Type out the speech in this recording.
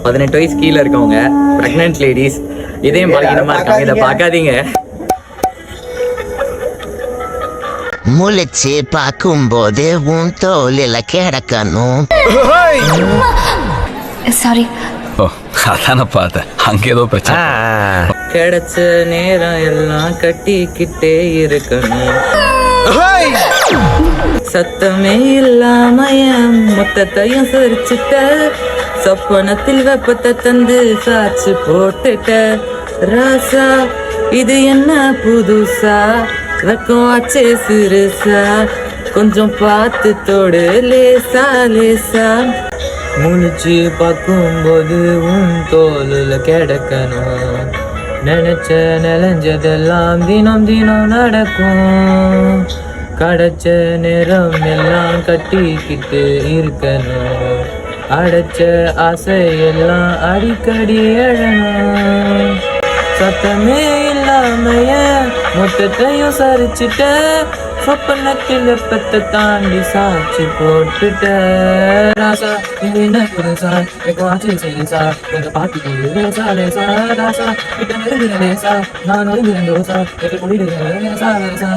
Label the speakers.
Speaker 1: 18 வயசு கீழே இருக்கவங்க பிரெக்னன்ட் லேடிஸ் இதயம் பலகீனமா இருக்காங்க, இதை பார்க்காதீங்க.
Speaker 2: முழிச்சு பார்க்கும்போது உன் தோலில கிடக்கணும்.
Speaker 3: சாரி.
Speaker 4: அதான பார்த்தேன், அங்க ஏதோ பிரச்சனை.
Speaker 1: கிடைச்ச நேரம் எல்லாம் கட்டிக்கிட்டே இருக்கணும். சத்தமே இல்லாம மொத்தத்தையும் சிரிச்சுட்ட, சொப்பனத்தில் வெப்பத்தை தந்து சாச்சு போட்டுட்ட. ராசா இது என்ன புதுசா, வெக்கம் ஆச்சே சிறுசா, கொஞ்சம் பார்த்து தோடு லேசா லேசா. முழிச்சு பார்க்கும்போது உன் தோலுல கிடக்கணும். நினைச்ச நிலைஞ்சதெல்லாம் தினம் தினம் நடக்கும். கிடைச்ச நேரம் எல்லாம் கட்டிக்கிட்டு இருக்கணும். அடைச்ச ஆசையெல்லாம் அடிக்கடி எழணும். சத்தமே இல்லாமைய மொத்தத்தையும் சரிச்சுட்ட, சொப்பனத்தில் வெப்பத்தை தாண்டி சாட்சி போட்டுட்ட. ராசா இது என்ன புதுசா, எனக்கு ஆட்சி செய்யுசா, எங்க பாட்டி லேசா லேசா. ராசா கிட்ட நெருங்குற லேசா, நான் நெருங்குறேன் ரோசா, எனக்கு முடிடுறேன் லேசா லேசா.